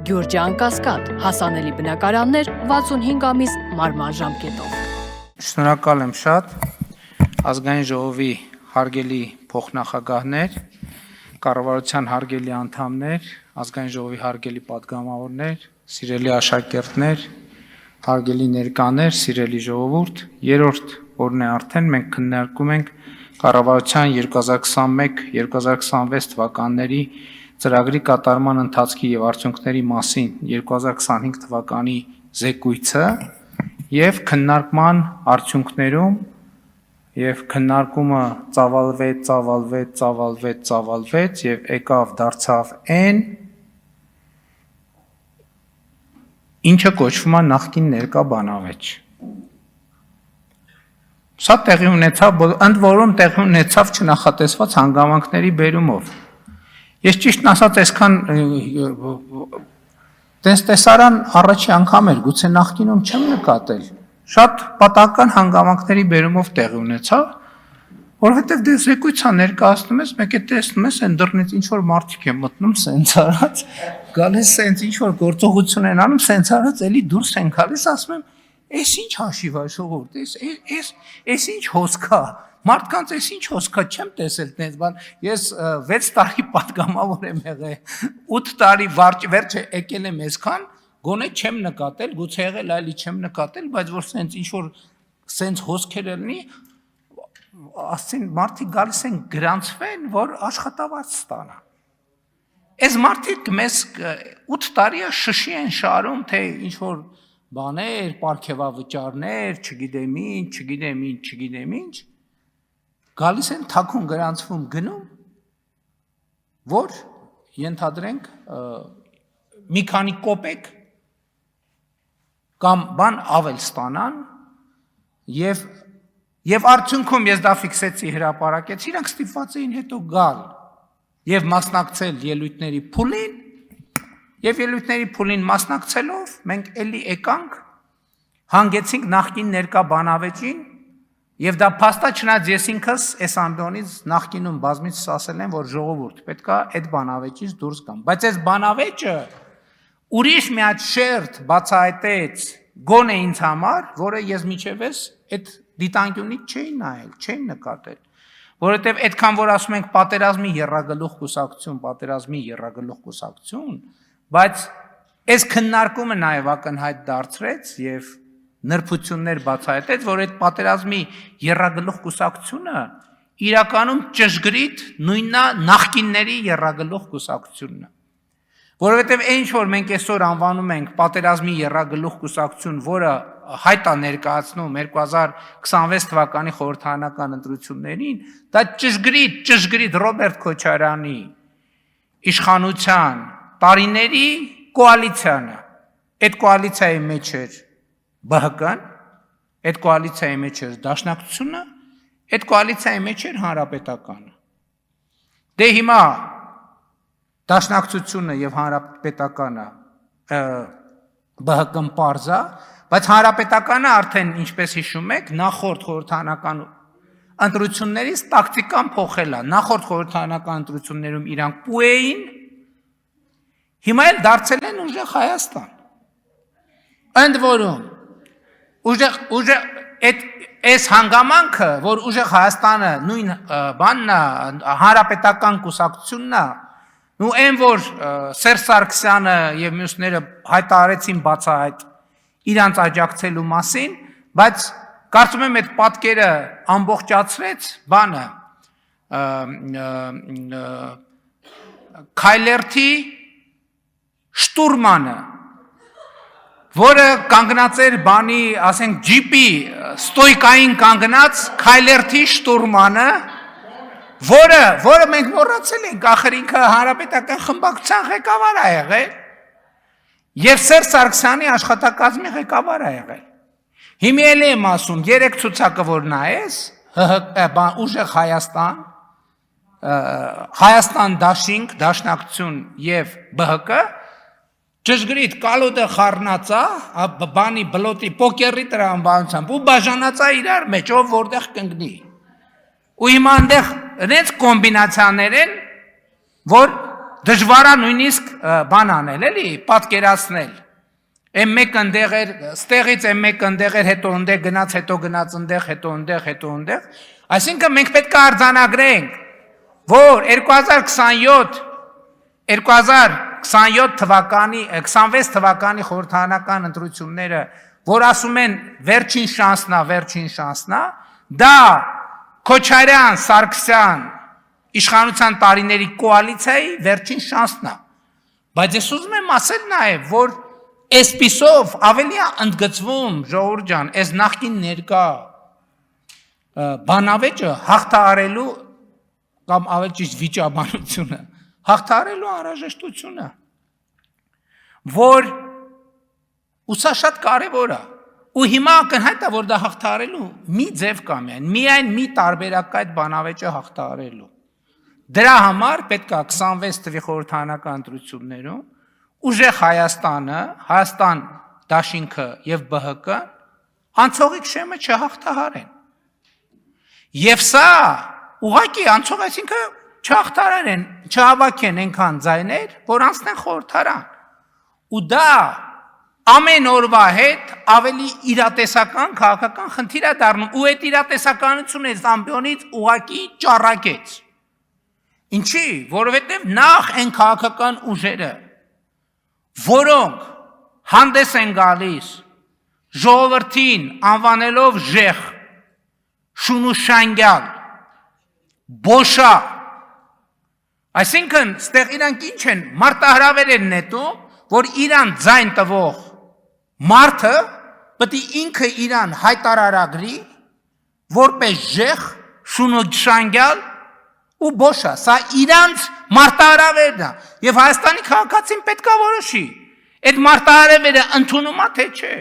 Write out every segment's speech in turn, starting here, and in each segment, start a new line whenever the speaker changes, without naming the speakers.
Գյուրջան Կասկադ, հասանելի բնակարաններ 65 ամիս մարման ժամկետով։
Շնորհակալ եմ շատ ազգային ժողովի հարգելի փոխնախագահներ, կառավարության հարգելի անդամներ, ազգային ժողովի հարգելի պատգամավորներ, սիրելի աշակերտներ, հարգելի ներկաներ, սիրելի ժողովուրդ, երրորդ օրն է արդեն մենք քննարկում ենք կառավարության 2021-2026 թվականների ծրագրի կատարման ընթացքի եւ արդյունքների մասին 2025 թվականի զեկույցը եւ քննարկման արդյունքներում եւ քննարկումը ծավալվեց եւ եկավ դարձավ այն ինչը կոչվում է նախկին ներկա բանավեճ։ Սա տեղի ունեցավ, ընդ որում տեղի ունեցավ չնախատեսված հանգամանքների բերումով։ Ես ճիշտն ասած այսքան տեսարան առաջի անգամ էր, գուցե նախկինում չեմ նկատել։ Շատ պատահական հանգամանքների բերումով տեղի ունեցավ, որովհետև դες զեկույցը ներկայացնում ես, մեկ է տեսնում ես, այն դռնից ինչ որ մարդիկ են մտնում, սենց արած, գալիս սենց ինչ որ գործողություն են անում, սենց արած էլի դուրս են գալիս, ասում եմ, այս ինչ հաշիվ է ժողովուրդ, այս ինչ հոսք է, մարդկանց այս ինչ հոսք է, չեմ տեսել տենց բան, ես 6 տարի պատգամավոր եմ եղել, 8 տարի վերջը եկել եմ այսքան, գոնե չեմ նկատել, գուցե եղել այլի չեմ նկատել, բայց որ սենց ինչ որ սենց հոսքեր լինի, ասին մարդիկ գալիս են գրանցվեն, որ աշխատավարձ ստանան։ Այս մարդիկ մեզ 8 տարի է շշի են շարում, թե ինչ որ բաներ, պարգևավճարներ, չգիտեմ ինչ, գալիս են թաքուն գրանցվում գնում, որ ենթադրենք մի քանի կոպեկ կամ բան ավել ստանան եւ արդյունքում ես դա ֆիքսեցի հրապարակեցի, իրանք ստիպված էին հետո գալ եւ մասնակցել ելույթների փուլին եւ ելույթների փուլին մասնակցելով մենք էլի եկանք հանգեցինք նախկին ներկա բանավեճին եւ դա փաստա չնայած ես ինքս այս ամբոնից նախկինում բազմիցս ասել եմ որ ժողովուրդ պետքա այդ բանավեճից դուրս գամ բայց այս բանավեճը ուրիշ մի հատ շերտ բացահայտեց գոնե ինձ համար որը ես միջևես այդ դիտանկյունից չէի նայել չէի նկատել որովհետև այդքան որ ասում ենք պատերազմի եռագլուխ կուսակցություն բայց այս քննարկումը նաև ակնհայտ դարձրեց եւ նրբություններ բացահայտեց, որ այդ պատերազմի եռագլուխ կուսակցությունը իրականում ճշգրիտ նույնն է նախկինների եռագլուխ կուսակցությունն է։ Որովհետև այն որ մենք այսօր անվանում ենք պատերազմի եռագլուխ կուսակցություն, որը հայտ է ներկայացնում 2026 թվականի խորհրդարանական ընտրություններին, դա ճշգրիտ Ռոբերտ Քոչարյանի իշխանության տարիների կոալիցիան է։ Այդ կոալիցիայի մեջ էր ԲՀԿ-ն, այդ կոալիցիայի մեջ էր Դաշնակցությունը, այդ կոալիցիայի մեջ էր Հանրապետականը։ Դե հիմա Դաշնակցությունը եւ Հանրապետականը ԲՀԿ-ն պարզ է, բայց Հանրապետականը արդեն ինչպես հիշում եք, նախորդ խորհրդարանական ընտրություններից տակտիկան փոխել է։ Նախորդ խորհրդարանական ընտրություններում իրանք պու էին, հիմա էլ դարձել են ուժեղ Հայաստան։ Ընդ որում այս հանգամանքը, որ ուժեղ Հայաստանը նույն բանն է, հանրապետական կուսակցությունն է, ու այն որ Սերժ Սարգսյանը եւ մյուսները հայտարարեցին բացահայտ իրանց աջակցելու մասին, բայց կարծում եմ այդ պատկերը ամբողջացրեց բանը Քայլերթի շտուրմանը որը կանգնած էր բանի, ասենք, ջիպի ստոյկային կանգնած Քայլերթի շտուրմանը, որը մենք մոռացել ենք, ախր ինքը հանրապետական խմբակցության ղեկավար է եղել եւ Սերժ Սարգսյանի աշխատակազմի ղեկավար է եղել։ Հիմա էլ եմ ասում, 3 ցուցակը որ նայես, ուժեղ Հայաստան դաշինք, Դաշնակցություն եւ ԲՀԿ ճշգրիտ կալոդը խառնածա, բանի բլոտի պոկերի տրամաբանությամբ ու բաժանածա իրար մեջ, ով որտեղ կընկնի։ Ու հիմա այնտեղ այնց կոմբինացիաներ են, որ դժվար է նույնիսկ բան անել, էլի, պատկերացնել։ Այն մեկ ընդեղ էր, ստեղից այն մեկ ընդեղ էր, հետո ընդեղ գնաց, հետո գնաց ընդեղ, հետո ընդեղ, հետո ընդեղ։ Այսինքն մենք պետք է արձանագրենք, որ 2027 թվականի, 26 թվականի խորհրդարանական ընտրությունները, որ ասում են վերջին շանսնա, դա Քոչարյան, Սարգսյան իշխանության տարիների կոալիցիայի վերջին շանսն է։ Բայց ես ուզում եմ ասել նաև, որ այսպիսով ավելի է ընդգծվում, ժողովուրդ ջան, այս նախկին ներկա բանավեճը հաղթահարելու կամ ավելի ճիշտ վիճաբանությունը, հաղթահարելու անհրաժեշտությունը, որ ու սա շատ կարևոր է։ Ու հիմա ակնհայտ է, որ դա հաղթահարելու մի ձև կա միայն մի տարբերակ այդ բանավեճը հաղթահարելու։ Դրա համար պետք է 26 թվականի խորհրդարանական ընտրություններում ուժեղ Հայաստանը, Հայաստան դաշինքը եւ ԲՀԿ անցողիկ շեմը չհաղթահարեն։ Եվ սա ուղղակի անցող, այսինքն չհաղթահարեն, չհավաքեն այնքան ձայներ, որ անցնեն խորհրդարան։ Ու դա ամեն օրվա հետ ավելի իրատեսական քաղաքական խնդիր է դառնում, ու այդ իրատեսականությունը այս ամբիոնից ուղղակի ճառագեց։ Ինչի, որովհետև նախ այն քաղաքական ուժերը, որոնք հանդես են գալիս ժողովրդին անվանելով ժեղ, շունուշանգյալ, բոշա, այսինքն ստեղ իրանք ինչ են, մարտահրավեր են նետում, որ իրան ձայն տվող մարդը պետք է ինքը իրան հայտարարագրի, որպես ժեղ, շունուշանգյալ ու բոշա, սա իրանց մարտահրավերն է, եւ Հայաստանի քաղաքացին պետք է որոշի, այդ մարտահրավերը ընդունում է թե չէ։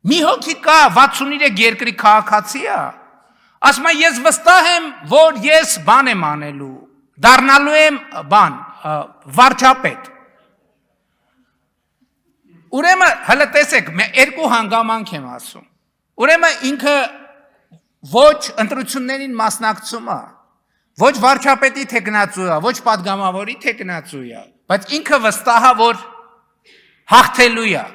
Մի հոգի կա 63 երկրի քաղաքացի է, ասում է ես վստահ եմ, որ ես բան եմ անելու, դառնալու եմ վարչապետ։ Ուրեմն հələ տեսեք, երկու հանգամանք եմ ասում։ Ուրեմն ինքը ոչ ընտրություններին մասնակցում է, ոչ վարչապետի թեկնածու է, ոչ պատգամավորի թեկնածու է, բայց ինքը վստահ է, որ հաղթելու է։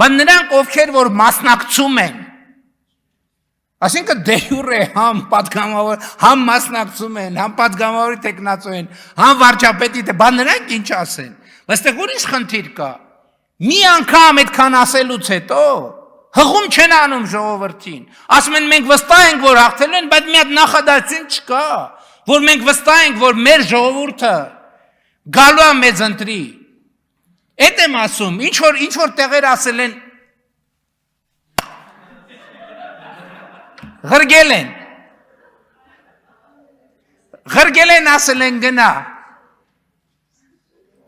Բայց նրանք, ովքեր որ մասնակցում են, այսինքն դե յուրե համ պատգամավոր, համ մասնակցում են, համ պատգամավորի թեկնածու են, համ վարչապետի, բա նրանք ինչ ասեն։ Այստեղ ուրիշ խնդիր կա։ Մի անգամ այդքան ասելուց հետո հղում չեն անում ժողովրդին։ Ասում են մենք վստահ ենք, որ հաղթելու են, բայց մի հատ նախադասություն չկա, որ մենք վստահ ենք, որ մեր ժողովուրդը գալու է մեզ ընտրի։ Էդ եմ ասում, ինչ որ տեղեր ասել են Ղրգել են ասել են գնա։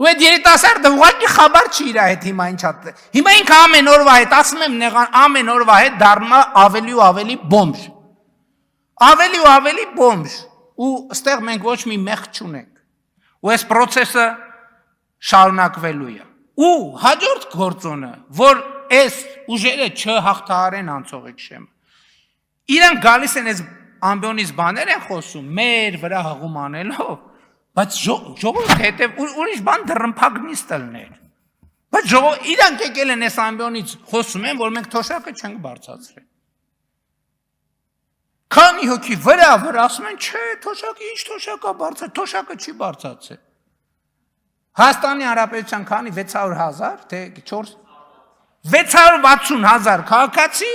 Ու այդ երիտասարդը ուղղակի խաբար չի իր հետ հիմա ինչ ա։ Հիմա ինքը ամեն օրվա հետ, ասում եմ նեղան, ամեն օրվա հետ դառնում է ավելի ու ավելի բոմժ։ Ավելի ու ավելի բոմժ։ Ու ստեղ մենք ոչ մի մեղք չունենք։ Ու այս process-ը շարունակվելու է։ Ու հաջորդ գործոնը, որ այս ուժերը չհաղթահարեն անցողիկ շեմը։ Իրանք գալիս են այս ամբիոնից բաներ են խոսում, մեր վրա հղում անելով, բայց ժողովուրդը հետև ուրիշ բան դռնփակ ստելներ։ Բայց իրանք եկել են այս ամբիոնից խոսում են, որ մենք թոշակը չենք բարձրացրել։ Քանի հոգի վրա ասում են, չէ, թոշակը ինչ թոշակա բարձր, թոշակը չի բարձրացել։ Հայաստանի Հանրապետության քանի 600,000, թե 660,000 քաղաքացի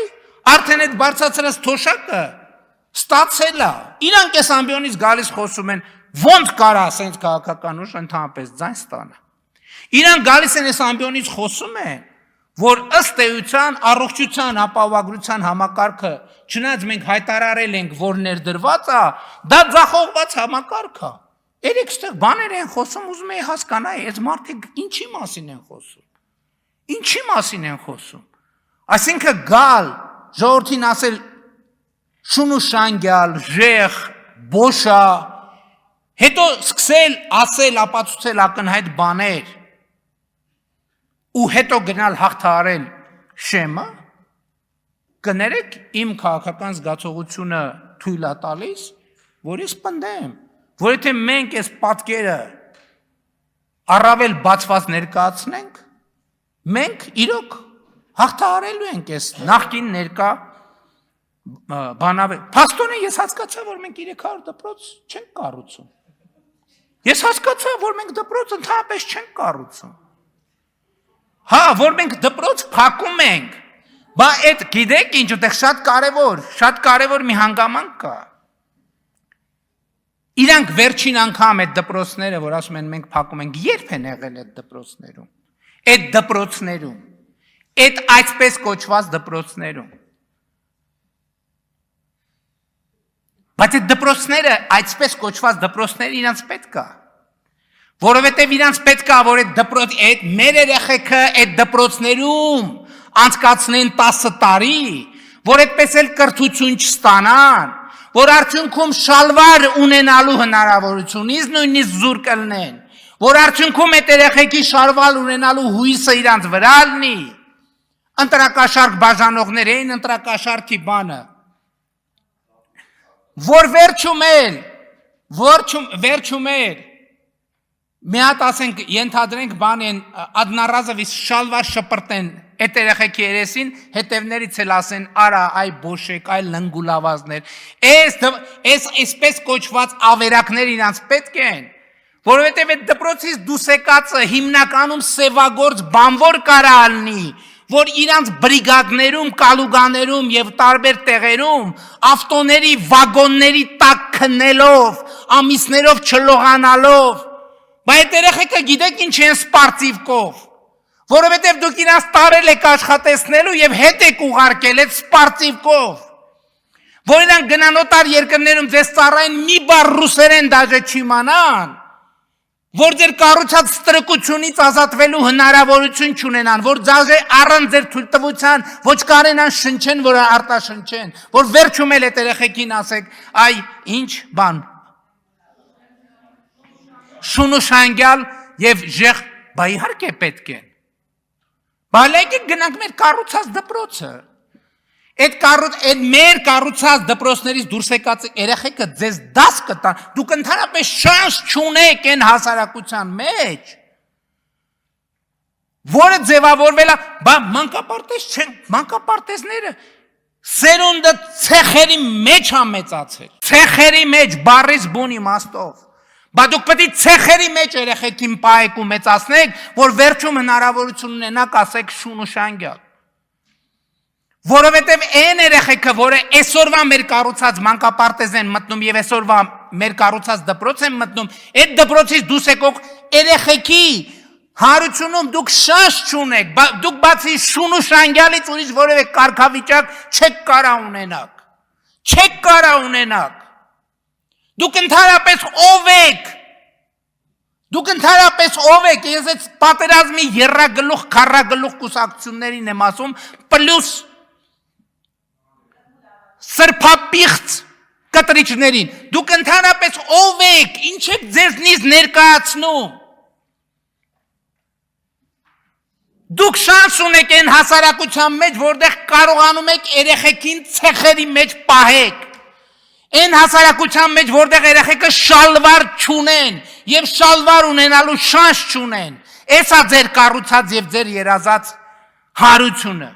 արդեն այդ բարձրացրած թոշակը ստացել է։ Իրանք այս ամբիոնից գալիս խոսում են, ոնց կարա ասենց քաղաքական ուժ ընդհանրապես ձայն ստանա։ Իրանք գալիս են այս ամբիոնից խոսում են, որ ըստ էության առողջության ապահովագրության համակարգը, չնայած մենք հայտարարել ենք, որ ներդրված է, դա ձախողված համակարգ է։ Երեք ստեղ բաներ են խոսում, ուզում եի հասկանալ, այս մարդիկ ինչի մասին են խոսում։ Ինչի մասին են խոսում։ Այսինքն գալ ժողովրդին ասել շունուշանգյալ, ժեղ, բոշա, հետո սկսել ասել, ապացուցել ակնհայտ բաներ ու հետո գնալ հաղթահարել շեմը, կներեք իմ քաղաքական զգացողությունը թույլ է տալիս, որ ես պնդեմ, որ եթե մենք այս պատկերը առավել բացված ներկայացնենք, մենք իրոք հաղթահարելու ենք այս նախկին ներկա բանավեր։ Փաստորեն ես հասկացա, որ մենք 300 դպրոց չենք կառուցում։ Ես հասկացա, որ մենք դպրոց ընդհանրապես չենք կառուցում։ Հա, որ մենք դպրոց փակում ենք, բա այդ գիտեք ինչ ուտեղ շատ կարևոր մի հանգամանք կա։ Իրանք վերջին անգամ այդ դպրոցները, որ ասում են մենք փակում ենք, երբ են եղել այդ դպրոցներում։ Այդ դպրոցներում, այդ այսպես կոչված դպրոցներում։ Բայց այդ դպրոցները, այսպես կոչված դպրոցները իրանց պետք է։ Որովհետև իրանց պետք է, որ այդ մեր երեխեքը այդ դպրոցներում անցկացնեն 10 տարի, որ այդպես էլ կրթություն չստանան, որ արդյունքում շալվար ունենալու հնարավորությունից նույնիսկ զուր կլնեն, որ արդյունքում այդ երեխեքի շալվար ունենալու հույսը իրանց վրա լինի, ընտրակաշարք բաժանողներին, ընտրակաշարքի բանը, որ վերջում էլ, մի հատ ասենք, ենթադրենք բան են, ադնարազովից շալվար շպրտեն այդ երեխեքի երեսին, հետևներից էլ ասեն, արա, այ բոշեք, այ լնգուլավազներ, այսպես կոչված ավերակներ իրանց պետք են, որովհետև այդ դպրոցից դուս եկածը հիմնականում սևագործ բանվոր կարալնի, որ իրանց բրիգադներում, կալուգաներում և տարբեր տեղերում, ավտոների, վագոնների տակ քնելով, ամիսներով չլողանալով, բայց այդ երեխեքը գիտեք ինչ են սպարտիվկով, որովհետև դուք իրանց տարել եք աշխատեցնելու և հետ եք ուղարկել այդ սպարտիվկով, որ իրանք գնան օտար երկրներում ձեզ ծառային մի բառ ռուսերեն դաժե չիմանան, որ ձեր կառուցած ստրկությունից ազատվելու հնարավորություն չունենան, որ դաժե առանց ձեր թույլտվության ոչ կարենան շնչեն, որ արտաշնչեն, որ վերջում էլ այդ երեխեքին ասեք, այ ինչ բան, շունուշանգյալ և ժեղ, բա իհարկե պետք են, բա լեկեք գնանք մեր կառուցած դպրոցը, այդ մեր կառուցած դպրոցներից դուրս եկած երեխեքը ձեզ դաս կտան, դուք ընդհանրապես շանս չունեք այն հասարակության մեջ, որը ձևավորվել է, բա մանկապարտեզ չեն, մանկապարտեզները սերունդը ցեխերի մեջ է մեծացել, ցեխերի մեջ բառից բուն իմաստով, բա դուք պետք է ցեխերի մեջ երեխեքին պահեք ու մեծացնեք, որ վերջում հնարավորություն ունենաք ասեք շունուշանգյալ։ Որովհետև այն երեխեքը, որը այսօրվա մեր կառուցած մանկապարտեզ են մտնում և այսօրվա մեր կառուցած դպրոց են մտնում, այդ դպրոցից դուրս եկող երեխեքի հարությունում դուք շանս չունեք, դուք բացի շունուշանգյալից ուրիշ որևէ կարգավիճակ չեք կարա ունենաք, դուք ընդհանրապես ով եք, ես այդ պատերազմի եռագլուխ, քառագլուխ կուսակցություններին եմ ասում, պլյուս սրբապիղծ կտրիչներին, դուք ընդհանրապես ով եք, ինչ եք ձեզնից ներկայացնում, դուք շանս ունեք այն հասարակության մեջ, որտեղ կարողանում եք երեխեքին ցեխերի մեջ պահեք, այն հասարակության մեջ, որտեղ երեխեքը շալվար չունեն և շալվար ունենալու շանս չունեն, էս է ձեր կառուցած և ձեր երազած հարությունը,